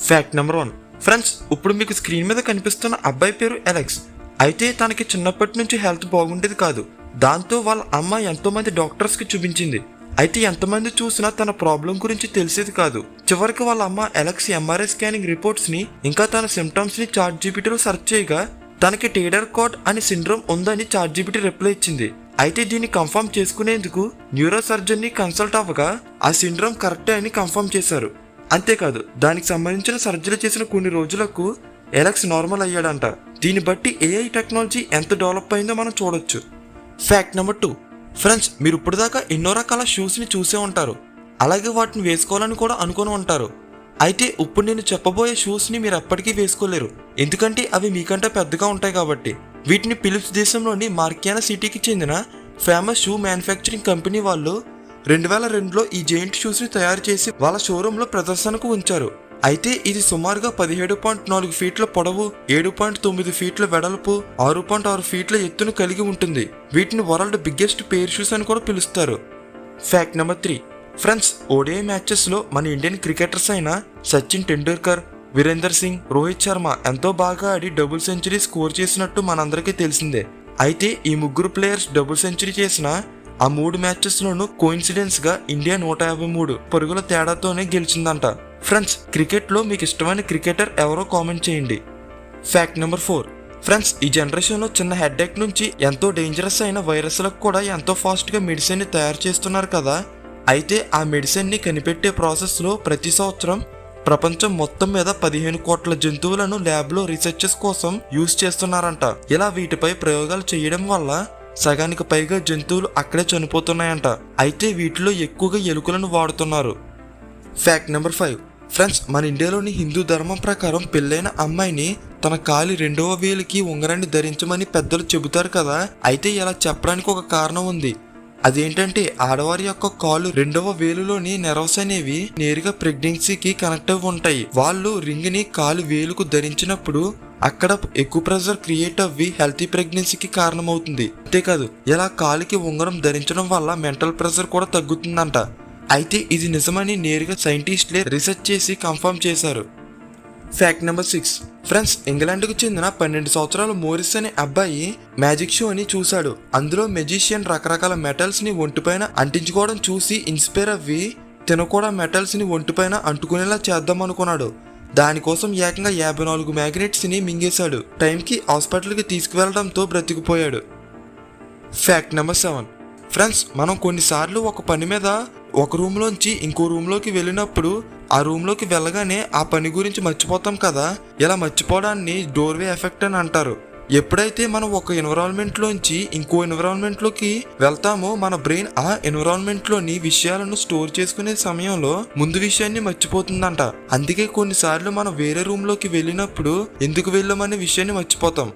Fact number 1. Friends, ఇప్పుడు మీకు screen మీద కనిపిస్తున్న అబ్బాయి పేరు అలెక్స్. అయితే తనకి చిన్నప్పటి నుంచి హెల్త్ బాగుండేది కాదు. దాంతో వాళ్ళ అమ్మ ఎంతో మంది డాక్టర్స్ కి చూపించింది. అయితే ఎంతమంది చూసినా తన ప్రాబ్లం గురించి తెలిసేది కాదు. చివరికి వాళ్ళ అమ్మ అలెక్స్ ఎంఆర్ఐ స్కానింగ్ రిపోర్ట్స్ ని ఇంకా తన సిమ్టమ్స్ ని చాట్ జీపీటీలో సెర్చ్ చేయగా తనకి టేడర్ కార్డ్ అని సిండ్రోమ్ ఉందని చాట్ జీపీటీ రిప్లై ఇచ్చింది. అయితే దీన్ని కన్ఫర్మ్ చేసుకునేందుకు న్యూరో సర్జన్ ని కన్సల్ట్ అవ్వగా ఆ సిండ్రోమ్ కరెక్టే అని కన్ఫర్మ్ చేశారు. అంతేకాదు, దానికి సంబంధించిన సర్జరీ చేసిన కొన్ని రోజులకు అలెక్స్ నార్మల్ అయ్యాడంట. దీన్ని బట్టి ఏఐ టెక్నాలజీ ఎంత డెవలప్ అయిందో మనం చూడొచ్చు. Fact number 2. ఫ్రెండ్స్, మీరు ఇప్పుడు దాకా ఎన్నో రకాల షూస్ ని చూసే ఉంటారు. అలాగే వాటిని వేసుకోవాలని కూడా అనుకుని ఉంటారు. అయితే ఇప్పుడు నేను చెప్పబోయే షూస్ ని మీరు ఎప్పటికీ వేసుకోలేరు, ఎందుకంటే అవి మీకంటే పెద్దగా ఉంటాయి కాబట్టి. వీటిని ఫిలిప్స్ దేశంలోని మార్కియానా సిటీకి చెందిన ఫేమస్ షూ మ్యానుఫ్యాక్చరింగ్ కంపెనీ వాళ్ళు 2002లో ఈ జెయింట్ షూస్ ని తయారు చేసి వాళ్ళ షోరూమ్ లో ప్రదర్శనకు ఉంచారు. అయితే ఇది సుమారుగా 17.4 ఫీట్ల పొడవు, 7.9 ఫీట్ల వెడల్పు, 6.6 ఫీట్ల ఎత్తును కలిగి ఉంటుంది. వీటిని వరల్డ్ బిగ్గెస్ట్ పేర్ షూస్ అని కూడా పిలుస్తారు. Fact number 3. Friends, ODI matches లో మన ఇండియన్ క్రికెటర్స్ అయిన సచిన్ టెండూల్కర్, వీరేందర్ సింగ్, రోహిత్ శర్మ ఎంతో బాగా ఆడి డబుల్ సెంచరీ స్కోర్ చేసినట్టు మనందరికీ తెలిసిందే. అయితే ఈ ముగ్గురు ప్లేయర్స్ డబుల్ సెంచరీ చేసిన ఆ 3 మ్యాచెస్ లోనూ కోయిన్సిడెన్స్ గా ఇండియా 153 పరుగుల తేడాతోనే గెలిచిందంట. ఫ్రెండ్స్, క్రికెట్ లో మీకు ఇష్టమైన క్రికెటర్ ఎవరో కామెంట్ చేయండి. Fact number 4. ఫ్రెండ్స్, ఈ జనరేషన్ లో చిన్న హెడ్ఏక్ నుంచి ఎంతో డేంజరస్ అయిన వైరస్లకు కూడా ఎంతో ఫాస్ట్ గా మెడిసిన్ ని తయారు చేస్తున్నారు కదా. అయితే ఆ మెడిసిన్ ని కనిపెట్టే ప్రాసెస్ లో ప్రతి సంవత్సరం ప్రపంచం మొత్తం మీద 15 కోట్ల జంతువులను ల్యాబ్ లో రీసెర్చెస్ కోసం యూజ్ చేస్తున్నారంట. ఇలా వీటిపై ప్రయోగాలు చేయడం వల్ల సగానికి పైగా జంతువులు అక్కడే చనిపోతున్నాయంట. అయితే వీటిలో ఎక్కువగా ఎలుకలను వాడుతున్నారు. Fact number 5. ఫ్రెండ్స్, మన ఇండియాలోని హిందూ ధర్మం ప్రకారం పెళ్ళైన అమ్మాయిని తన కాలి 2వ వేలికి ఉంగరాన్ని ధరించమని పెద్దలు చెబుతారు కదా. అయితే ఇలా చెప్పడానికి ఒక కారణం ఉంది. అదేంటంటే ఆడవారి యొక్క కాలు 2వ వేలులోని నెర్వ్స్ అనేవి నేరుగా ప్రెగ్నెన్సీకి కనెక్ట్ అయి ఉంటాయి. వాళ్ళు రింగ్ ని కాలు వేలుకు ధరించినప్పుడు అక్కడ ఎక్కువ ప్రెషర్ క్రియేట్ అవ్వి హెల్తీ ప్రెగ్నెన్సీకి కారణమవుతుంది. అంతేకాదు, ఇలా కాలికి ఉంగరం ధరించడం వల్ల మెంటల్ ప్రెషర్ కూడా తగ్గుతుందంట. అయితే ఇది నిజమని నేరుగా సైంటిస్టులే రీసెర్చ్ చేసి కన్ఫర్మ్ చేశారు. Fact number 6. ఫ్రెండ్స్, ఇంగ్లాండ్కు చెందిన 12 సంవత్సరాల మోరిస్ అనే అబ్బాయి మ్యాజిక్ షో అని చూశాడు. అందులో మెజిషియన్ రకరకాల మెటల్స్ ని ఒంటిపైన అంటించుకోవడం చూసి ఇన్స్పైర్ అవ్వి తిన కూడా మెటల్స్ ని ఒంటిపైన అంటుకునేలా చేద్దాం అనుకున్నాడు. దానికోసం ఏకంగా 54 మ్యాగ్నెట్స్ ని మింగేశాడు. టైంకి హాస్పిటల్కి తీసుకువెళ్లడంతో బ్రతికిపోయాడు. Fact number 7. ఫ్రెండ్స్, మనం కొన్నిసార్లు ఒక పని మీద ఒక రూమ్ లోంచి ఇంకో రూమ్ లోకి వెళ్ళినప్పుడు ఆ రూమ్ లోకి వెళ్ళగానే ఆ పని గురించి మర్చిపోతాం కదా. ఇలా మర్చిపోవడాన్ని డోర్వే ఎఫెక్ట్ అని అంటారు. ఎప్పుడైతే మనం ఒక ఎన్విరాన్మెంట్ లోంచి ఇంకో ఎన్విరాన్మెంట్ లోకి వెళ్తామో మన బ్రెయిన్ ఆ ఎన్విరాన్మెంట్ లోని విషయాలను స్టోర్ చేసుకునే సమయంలో ముందు విషయాన్ని మర్చిపోతుందంట. అందుకే కొన్నిసార్లు మనం వేరే రూమ్ లోకి వెళ్ళినప్పుడు ఎందుకు వెళ్ళామనే విషయాన్ని మర్చిపోతాం.